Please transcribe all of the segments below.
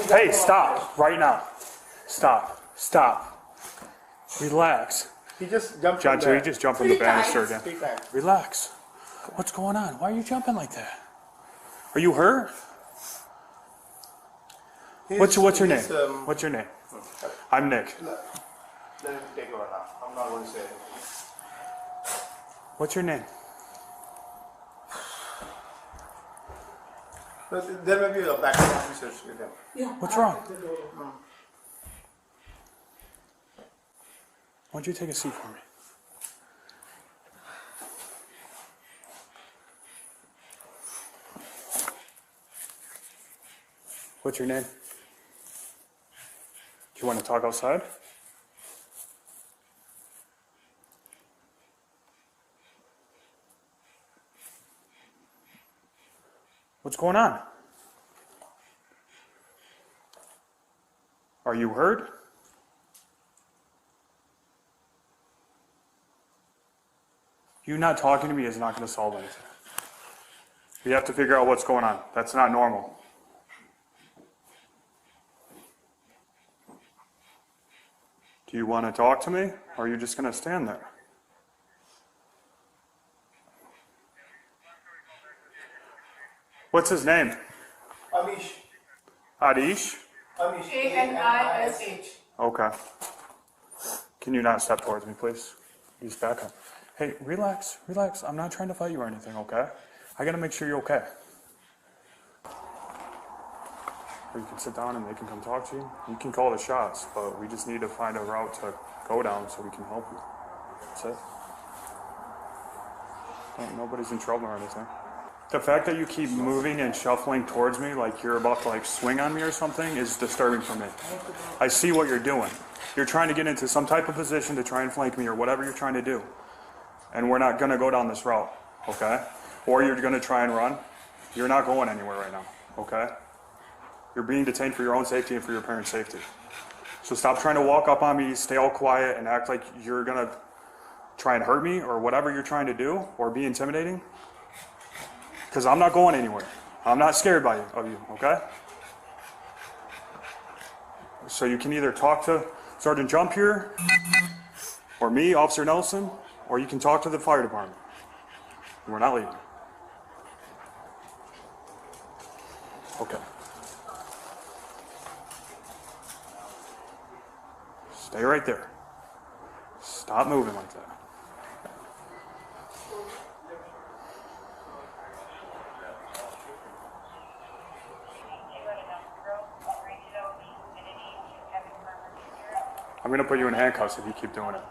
Hey, stop right now. Stop. Stop. Relax. He just jumped John, from so there. he just jumped from the banister again. 3 times. Relax. What's going on? Why are you jumping like that? Are you hurt? What's your name? What's your name? I'm Nick. Let him take over now. I'm not going to say anything. What's your name? But there may be a backup officers with him. What's wrong? Why don't you take a seat for me? What's your name? Do you want to talk outside? What's going on? Are you hurt? You not talking to me is not going to solve anything. We have to figure out what's going on. That's not normal. Do you want to talk to me, or are you just going to stand there? What's his name? Amish. Adish? Amish. A-N-I-S-H. Okay. Can you not step towards me, please? Just back up. Hey, relax, relax. I'm not trying to fight you or anything, okay? I gotta make sure you're okay. Or you can sit down and they can come talk to you. You can call the shots, but we just need to find a route to go down so we can help you. That's it. Nobody's in trouble or anything. The fact that you keep moving and shuffling towards me like you're about to swing on me or something is disturbing for me. I see what you're doing. You're trying to get into some type of position to try and flank me or whatever you're trying to do. And we're not gonna go down this route, okay? Or you're gonna try and run. You're not going anywhere right now, okay? You're being detained for your own safety and for your parents' safety. So stop trying to walk up on me, stay all quiet, and act like you're gonna try and hurt me or whatever you're trying to do or be intimidating. Because I'm not going anywhere. I'm not scared of you, okay? So you can either talk to Sergeant Jump here, or me, Officer Nelson, or you can talk to the fire department. We're not leaving. Okay. Stay right there. Stop moving like that. I'm going to put you in handcuffs if you keep doing it.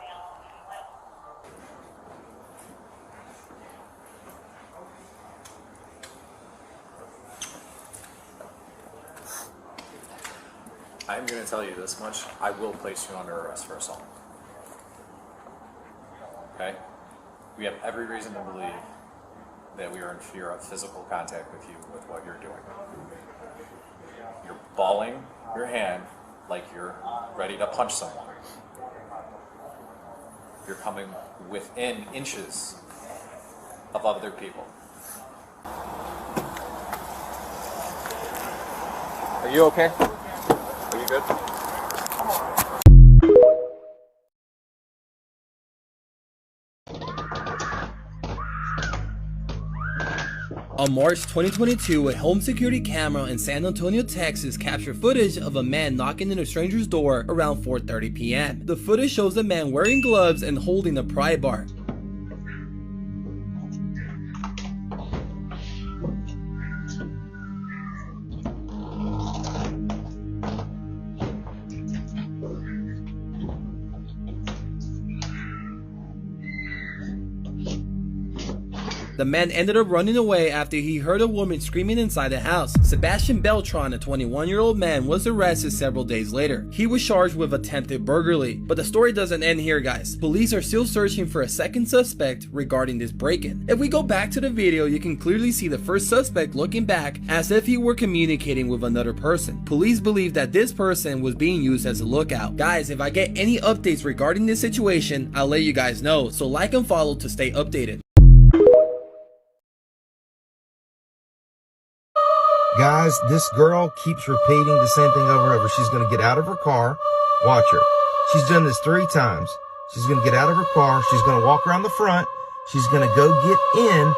I'm going to tell you this much. I will place you under arrest for assault. Okay? We have every reason to believe that we are in fear of physical contact with you with what you're doing. You're balling your hand like you're ready to punch someone. You're coming within inches of other people. Are you okay? Are you good? On March 2022, a home security camera in San Antonio, Texas captured footage of a man knocking on a stranger's door around 4:30 p.m. The footage shows the man wearing gloves and holding a pry bar. The man ended up running away after he heard a woman screaming inside the house. Sebastian Beltran, a 21-year-old man, was arrested several days later. He was charged with attempted burglary. But the story doesn't end here, guys. Police are still searching for a second suspect regarding this break-in. If we go back to the video, you can clearly see the first suspect looking back as if he were communicating with another person. Police believe that this person was being used as a lookout. Guys, if I get any updates regarding this situation, I'll let you guys know, so like and follow to stay updated. Guys, this girl keeps repeating the same thing over and over. She's going to get out of her car. Watch her. She's done this 3 times. She's going to get out of her car. She's going to walk around the front. She's going to go get in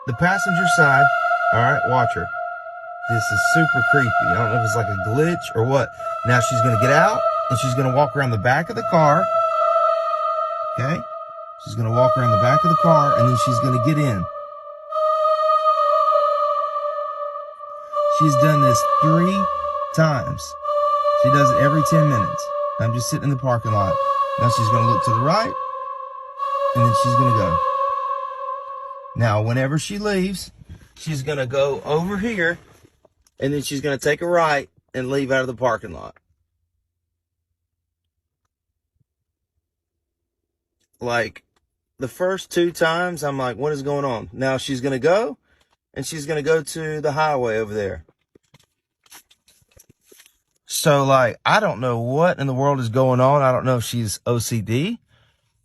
the passenger side. All right, watch her. This is super creepy. I don't know if it's like a glitch or what. Now she's going to get out and she's going to walk around the back of the car. Okay? She's going to walk around the back of the car and then she's going to get in. She's done this 3 times. She does it every 10 minutes. I'm just sitting in the parking lot. Now she's going to look to the right, and then she's going to go. Now, whenever she leaves, she's going to go over here, and then she's going to take a right and leave out of the parking lot. Like, the first 2 times, I'm like, what is going on? Now she's going to go, and she's going to go to the highway over there. So, like, I don't know what in the world is going on. I don't know if she's OCD,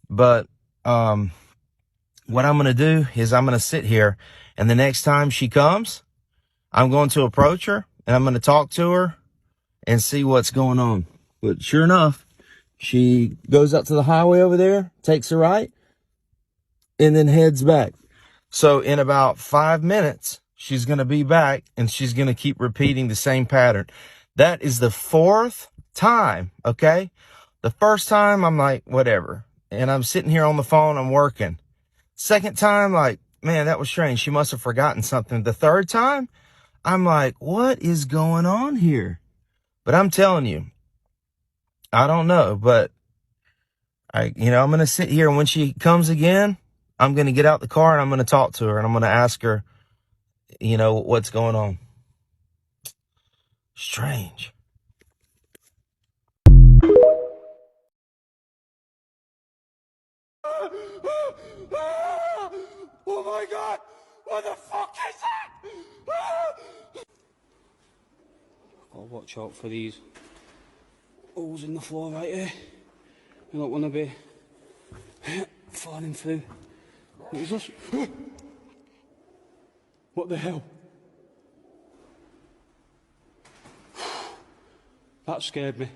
but what I'm going to do is I'm going to sit here, and the next time she comes, I'm going to approach her, and I'm going to talk to her and see what's going on. But sure enough, she goes up to the highway over there, takes a right, and then heads back. So in about 5 minutes, she's going to be back, and she's going to keep repeating the same pattern. That is the 4th time, okay? The first time, I'm like, whatever. And I'm sitting here on the phone, I'm working. Second time, like, man, that was strange. She must have forgotten something. The 3rd time, I'm like, what is going on here? But I'm telling you, I don't know, but I'm going to sit here, and when she comes again, I'm going to get out the car and I'm going to talk to her and I'm going to ask her, what's going on. Strange. Oh my God! What the fuck is that? Gotta watch out for these holes in the floor right here. You don't want to be falling through. What is this? What the hell? That scared me.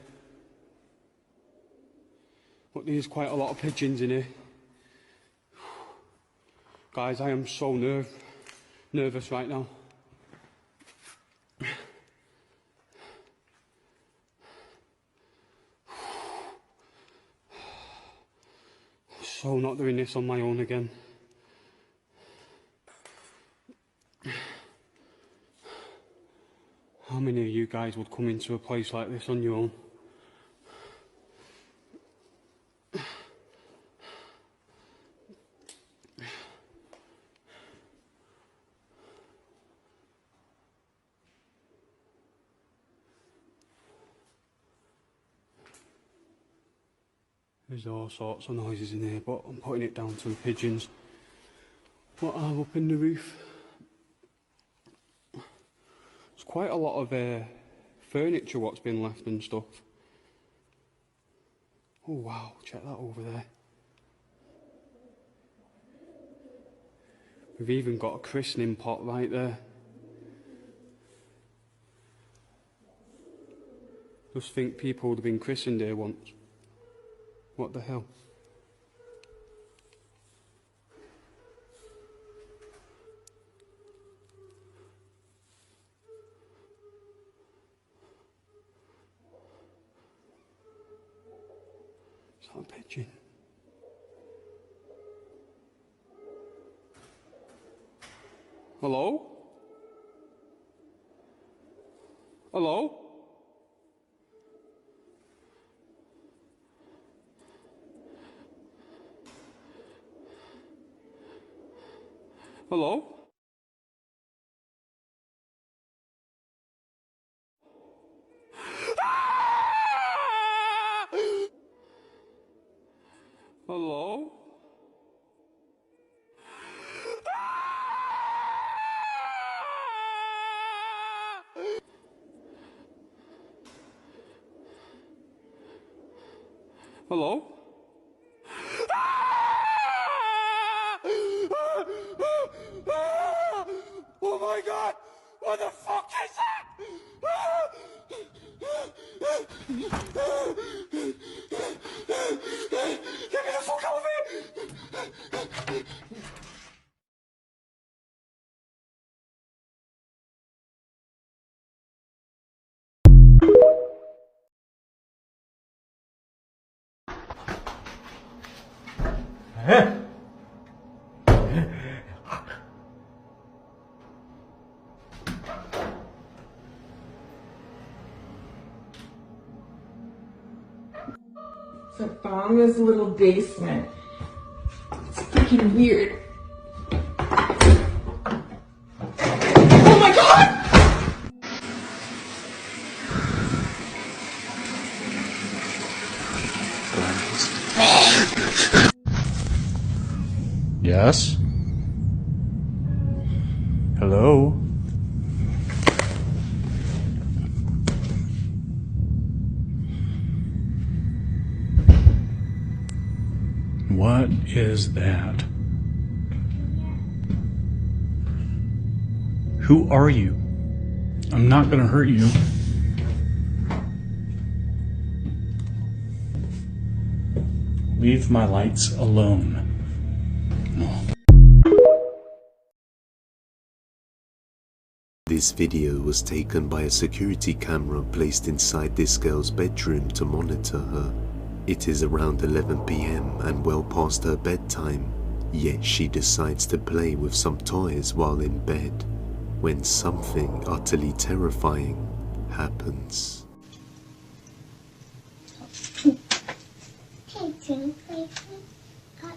But there's quite a lot of pigeons in here. Guys, I am so nervous right now. So not doing this on my own again. How many of you guys would come into a place like this on your own? There's all sorts of noises in here, but I'm putting it down to the pigeons. What are up in the roof? There's quite a lot of furniture what's been left and stuff. Oh wow, check that over there. We've even got a christening pot right there. Just think people would have been christened here once. What the hell? Is that a pigeon? Hello? Hello? Hello? Hello? Hello? Oh my god! What the fuck is that? Get me the fuck out of here! So I found this little basement. It's freaking weird. Oh my god! Yes? Hello? What is that? Who are you? I'm not gonna hurt you. Leave my lights alone. No. This video was taken by a security camera placed inside this girl's bedroom to monitor her. It is around 11 PM and well past her bedtime, yet she decides to play with some toys while in bed, when something utterly terrifying happens. Hey, do you play with me?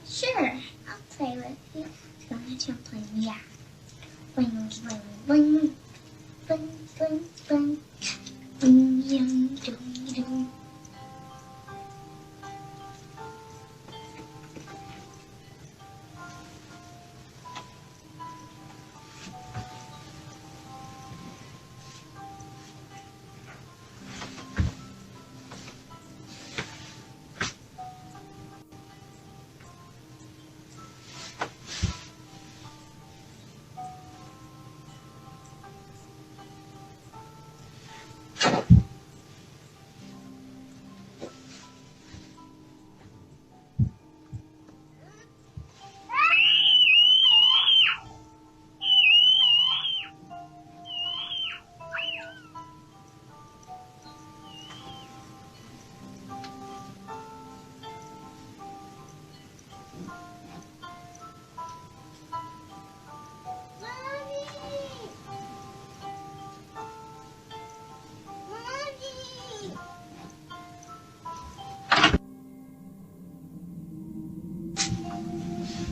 Sure, I'll play with you. Why don't you play me? Yeah. Bling, bling, bling. Bling, bling, bling. Bling, bling, bling, bling.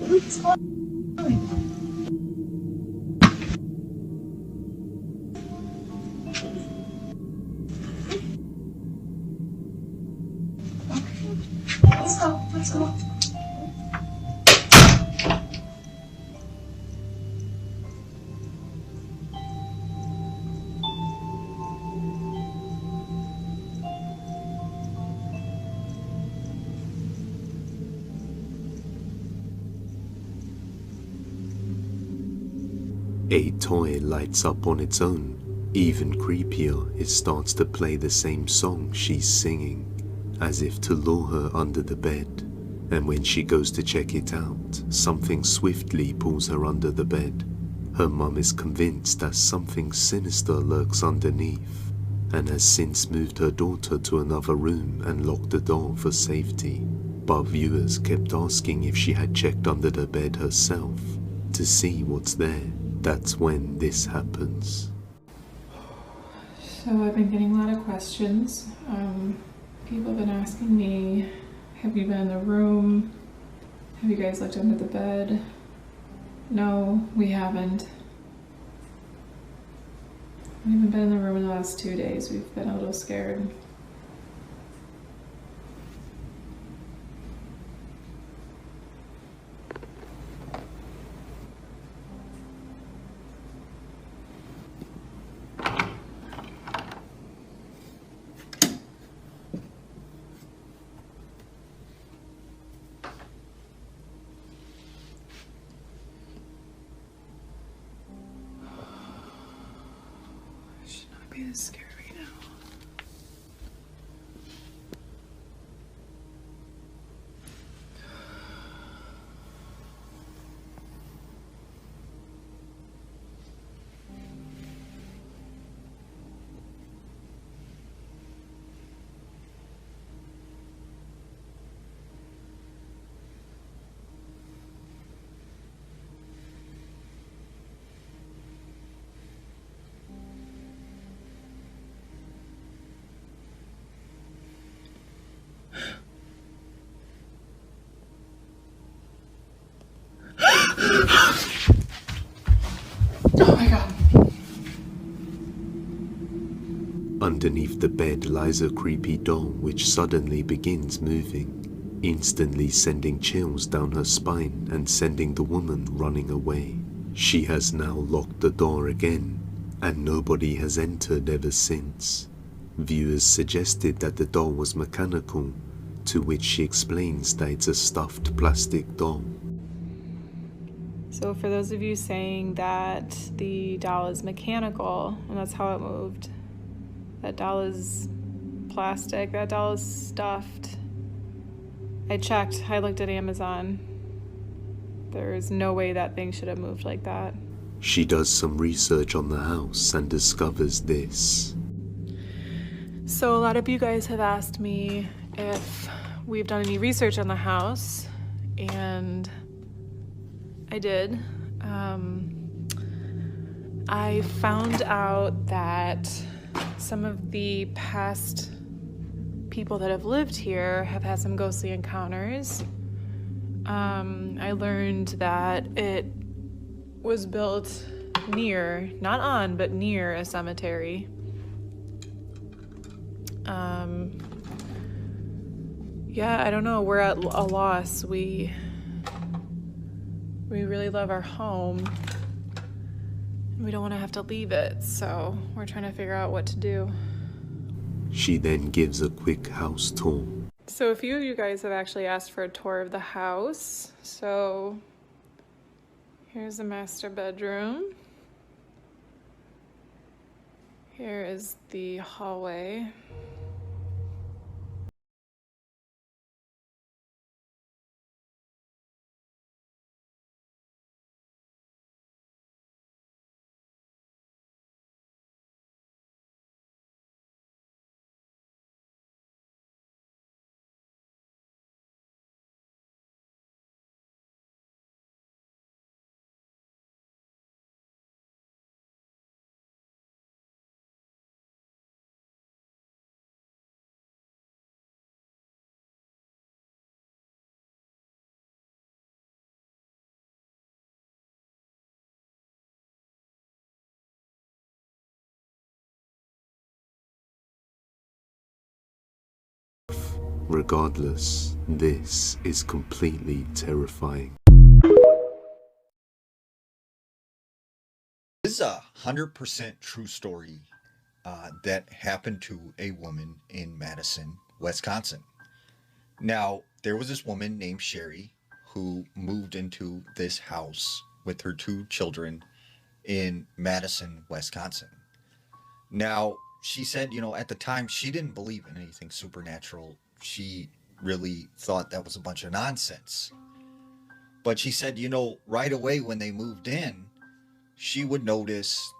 What's going on? Let's go, let's go. A toy lights up on its own. Even creepier, it starts to play the same song she's singing, as if to lure her under the bed. And when she goes to check it out, something swiftly pulls her under the bed. Her mum is convinced that something sinister lurks underneath, and has since moved her daughter to another room and locked the door for safety. But viewers kept asking if she had checked under the bed herself to see what's there. That's when this happens. So I've been getting a lot of questions. People have been asking me, have you been in the room? Have you guys looked under the bed? No, we haven't. We haven't been in the room in the last 2 days. We've been a little scared. Should not be this scared right now. Oh my god. Underneath the bed lies a creepy doll which suddenly begins moving, instantly sending chills down her spine and sending the woman running away. She has now locked the door again, and nobody has entered ever since. Viewers suggested that the doll was mechanical, to which she explains that it's a stuffed plastic doll. So for those of you saying that the doll is mechanical and that's how it moved, that doll is plastic, that doll is stuffed. I checked, I looked at Amazon. There is no way that thing should have moved like that. She does some research on the house and discovers this. So a lot of you guys have asked me if we've done any research on the house, and I did. I found out that some of the past people that have lived here have had some ghostly encounters. I learned that it was built near, not on, but near a cemetery. Yeah, I don't know. We're at a loss. We really love our home. We don't want to have to leave it, so we're trying to figure out what to do. She then gives a quick house tour. So a few of you guys have actually asked for a tour of the house. So here's the master bedroom. Here is the hallway. Regardless, this is completely terrifying. This is a 100% true story that happened to a woman in Madison, Wisconsin. Now, there was this woman named Sherry who moved into this house with her 2 children in Madison, Wisconsin. Now, she said, at the time she didn't believe in anything supernatural. She really thought that was a bunch of nonsense. But she said, right away when they moved in, she would notice,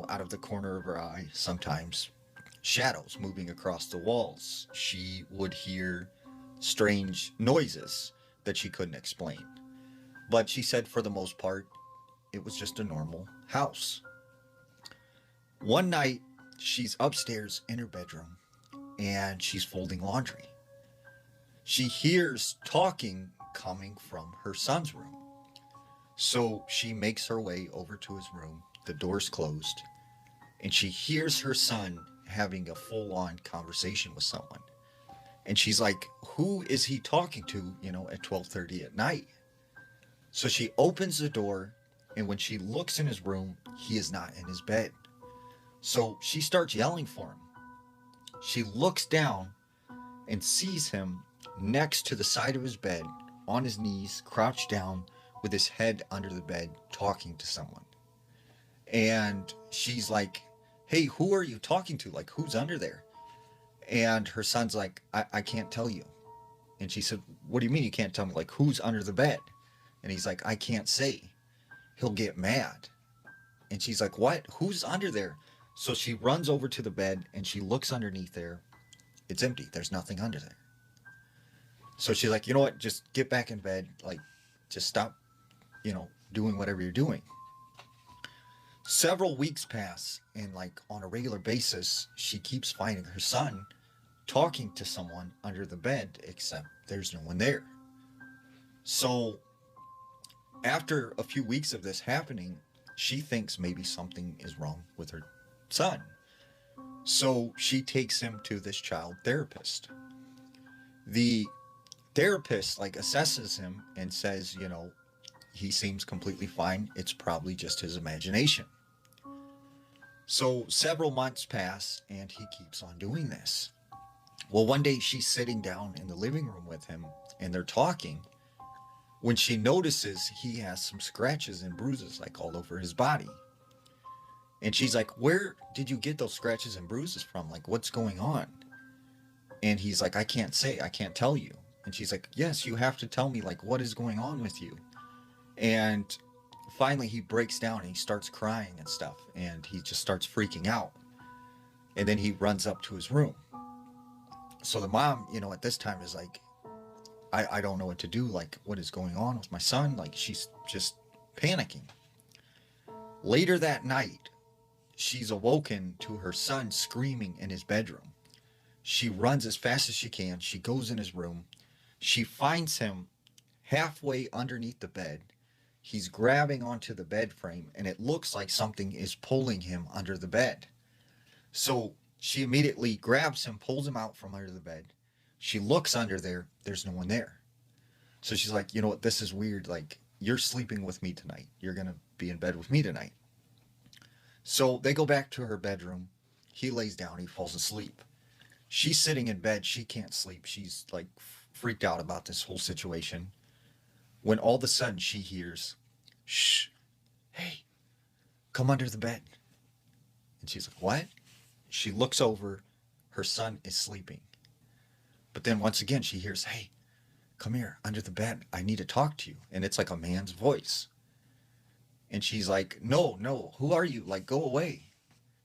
out of the corner of her eye, sometimes shadows moving across the walls. She would hear strange noises that she couldn't explain. But she said for the most part, it was just a normal house. One night, she's upstairs in her bedroom and she's folding laundry. She hears talking coming from her son's room. So she makes her way over to his room. The door's closed. And she hears her son having a full-on conversation with someone. And she's like, who is he talking to, at 12:30 at night? So she opens the door, and when she looks in his room, he is not in his bed. So she starts yelling for him. She looks down and sees him next to the side of his bed, on his knees, crouched down, with his head under the bed, talking to someone. And she's like, hey, who are you talking to? Like, who's under there? And her son's like, I can't tell you. And she said, what do you mean you can't tell me? Like, who's under the bed? And he's like, I can't say. He'll get mad. And she's like, what? Who's under there? So she runs over to the bed and she looks underneath there. It's empty. There's nothing under there. So she's like, you know what? Just get back in bed. Like, just stop, doing whatever you're doing. Several weeks pass, and like on a regular basis, she keeps finding her son talking to someone under the bed, except there's no one there. So after a few weeks of this happening, she thinks maybe something is wrong with her son. So she takes him to this child therapist. The therapist assesses him and says, he seems completely fine. It's probably just his imagination. So several months pass and he keeps on doing this. Well, one day she's sitting down in the living room with him and they're talking when she notices he has some scratches and bruises all over his body. And she's like, where did you get those scratches and bruises from? Like, what's going on? And he's like, I can't say, I can't tell you. And she's like, yes, you have to tell me, what is going on with you? And finally he breaks down and he starts crying and stuff. And he just starts freaking out. And then he runs up to his room. So the mom, at this time is like, I don't know what to do. What is going on with my son? She's just panicking. Later that night, she's awoken to her son screaming in his bedroom. She runs as fast as she can. She goes in his room. She finds him halfway underneath the bed. He's grabbing onto the bed frame, and it looks like something is pulling him under the bed. So she immediately grabs him, pulls him out from under the bed. She looks under there. There's no one there. So she's like, you know what? This is weird. You're sleeping with me tonight. You're going to be in bed with me tonight. So they go back to her bedroom. He lays down. He falls asleep. She's sitting in bed. She can't sleep. She's freaked out about this whole situation. When all of a sudden she hears, shh, hey, come under the bed. And she's like, what? She looks over. Her son is sleeping. But then once again, she hears, hey, come here under the bed. I need to talk to you. And it's like a man's voice. And she's like, no, who are you? Go away.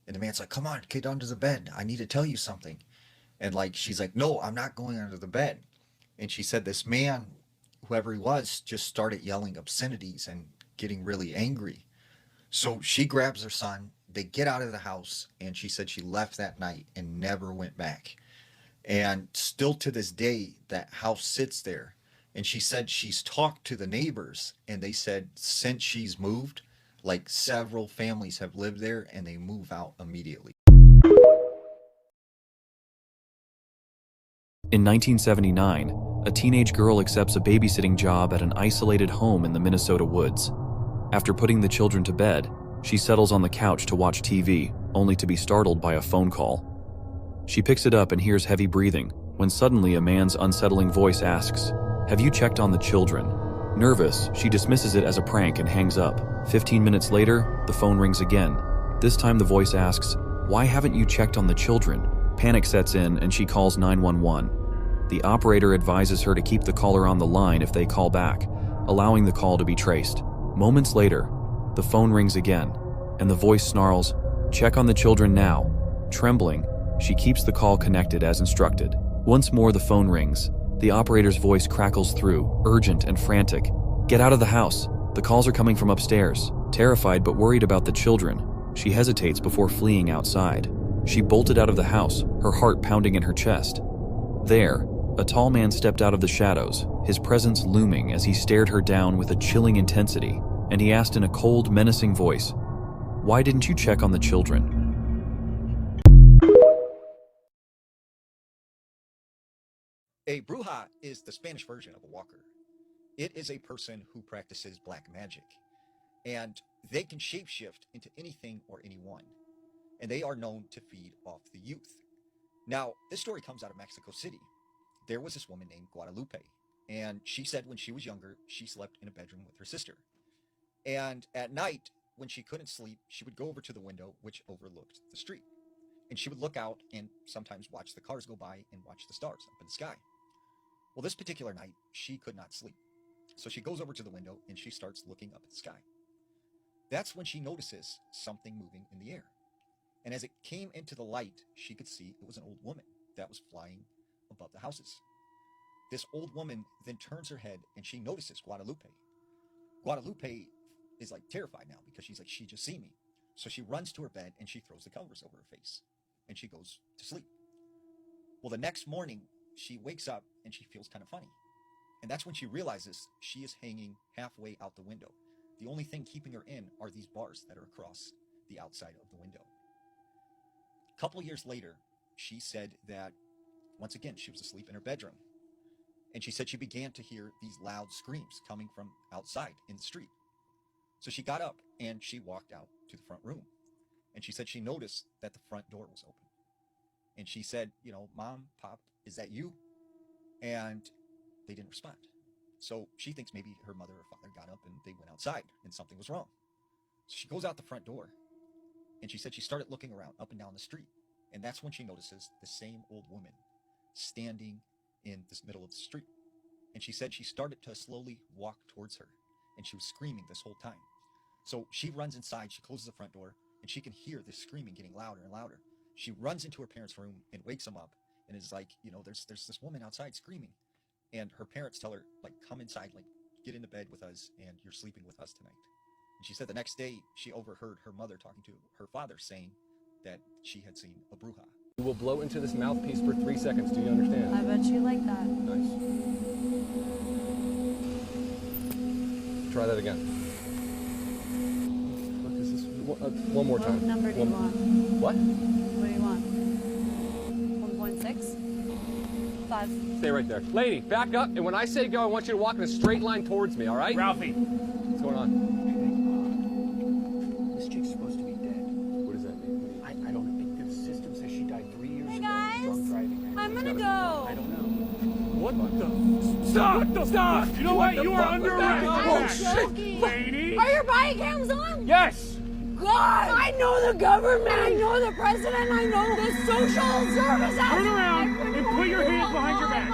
And the man's like, come on, get under the bed. I need to tell you something. And she's like, no, I'm not going under the bed. And she said this man, whoever he was, just started yelling obscenities and getting really angry. So she grabs her son. They get out of the house. And she said she left that night and never went back. And still to this day, that house sits there. And she said she's talked to the neighbors, and they said since she's moved, several families have lived there, and they move out immediately. In 1979, a teenage girl accepts a babysitting job at an isolated home in the Minnesota woods. After putting the children to bed, she settles on the couch to watch TV, only to be startled by a phone call. She picks it up and hears heavy breathing, when suddenly a man's unsettling voice asks, "Have you checked on the children?" Nervous, she dismisses it as a prank and hangs up. 15 minutes later, the phone rings again. This time the voice asks, "Why haven't you checked on the children?" Panic sets in and she calls 911. The operator advises her to keep the caller on the line if they call back, allowing the call to be traced. Moments later, the phone rings again, and the voice snarls, "Check on the children now." Trembling, she keeps the call connected as instructed. Once more the phone rings. The operator's voice crackles through, urgent and frantic. "Get out of the house. The calls are coming from upstairs." Terrified but worried about the children, she hesitates before fleeing outside. She bolted out of the house, her heart pounding in her chest. There, a tall man stepped out of the shadows, his presence looming as he stared her down with a chilling intensity. and he asked in a cold, menacing voice, "Why didn't you check on the children?" A bruja is the Spanish version of a walker. It is a person who practices black magic, and they can shapeshift into anything or anyone, and they are known to feed off the youth. Now, this story comes out of Mexico City. There was this woman named Guadalupe, and she said when she was younger, she slept in a bedroom with her sister. And at night, when she couldn't sleep, she would go over to the window, which overlooked the street. And she would look out and sometimes watch the cars go by and watch the stars up in the sky. Well, this particular night, she could not sleep. So she goes over to the window and she starts looking up at the sky. That's when she notices something moving in the air. And as it came into the light, she could see it was an old woman that was flying above the houses. This old woman then turns her head and she notices Guadalupe. Guadalupe is like terrified now because she's like, she just seen me. So she runs to her bed and she throws the covers over her face and she goes to sleep. Well, the next morning she wakes up and she feels kind of funny. And that's when she realizes she is hanging halfway out the window. The only thing keeping her in are these bars that are across the outside of the window. A couple years later, she said that once again, she was asleep in her bedroom. And she said she began to hear these loud screams coming from outside in the street. So she got up and she walked out to the front room. And she said she noticed that the front door was open. And she said, you know, Mom, Pop, is that you? And they didn't respond. So she thinks maybe her mother or father got up and they went outside and something was wrong. So she goes out the front door and she said she started looking around up and down the street. And that's when she notices the same old woman standing in this middle of the street. And she said she started to slowly walk towards her and she was screaming this whole time. So she runs inside, she closes the front door and she can hear this screaming getting louder and louder. She runs into her parents' room and wakes them up and is like, you know, there's this woman outside screaming. And her parents tell her, like, come inside, like, get into bed with us and you're sleeping with us tonight. And she said the next day she overheard her mother talking to her father saying that she had seen a bruja. You will blow into this mouthpiece for 3 seconds. Do you understand? I bet you like that. Nice. Try that again. What is this? One more time. What number do you want? What? What do you want? 1.6? 5. Stay right there. Lady, back up, and when I say go, I want you to walk in a straight line towards me, all right? Ralphie. What's going on? This chick's supposed to be dead. What does that mean? I don't think the system says she died 3 years Hey ago. guys, Drunk driving. I'm gonna go. I don't know. What the? Stop! Stop! You know what? You are under arrest. I'm joking. Lady. Are your body cams on? Yes. God! I know the government, I know the president, I know the social service. Turn around and put your hands behind your back.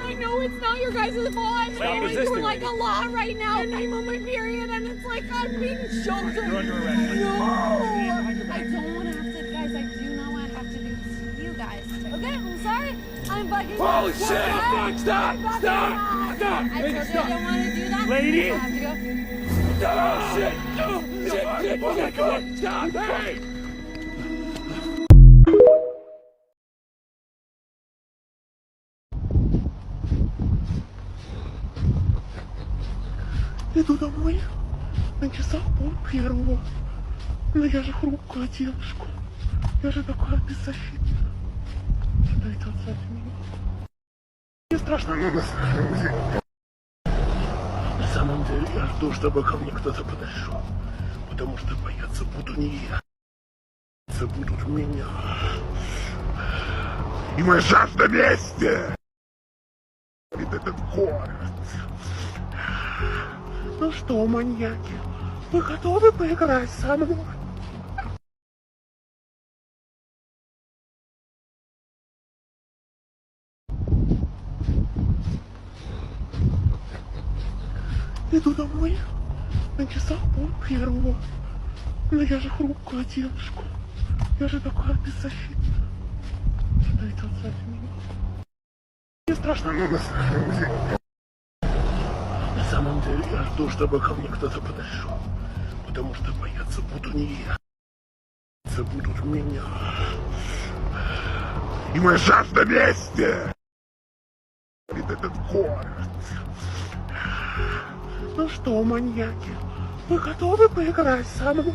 I know it's not your guys' fault. I'm going resisting through like me. a lot right now, and I'm on my period, and it's like I'm being sheltered. You're under arrest. No! Behind your back. I don't want to have to, guys, I do not want to have to do this with you guys. Okay, I'm sorry. I'm bugging. Holy shit! Stop! Stop! Stop! I told you I didn't want to do that. Lady. I have to go. Oh, shit! Oh, shit! Come on! Stop! Hey! Иду домой, на часах пол-первого. Но я же хрупкая девушка. Я же такая беззащитная. Дайте отстать меня. Мне страшно, но на самом деле. На самом деле я жду, чтобы ко мне кто-то подошел. Потому что бояться буду не я. Бояться будут меня. И моя жажда мести. Ведь этот город. Ну что, маньяки, вы готовы поиграть со мной? Иду домой, на часах пол-первого. Но я же хрупкая девушка. Я же такая беззащитная. Дайте отстать меня. Мне страшно, но на самом деле. На самом деле я жду, чтобы ко мне кто-то подошел. Потому что бояться буду не я. Бояться будут меня. И моя жажда мести. Ведь этот город. Ну что, маньяки, Вы готовы поиграть со мной?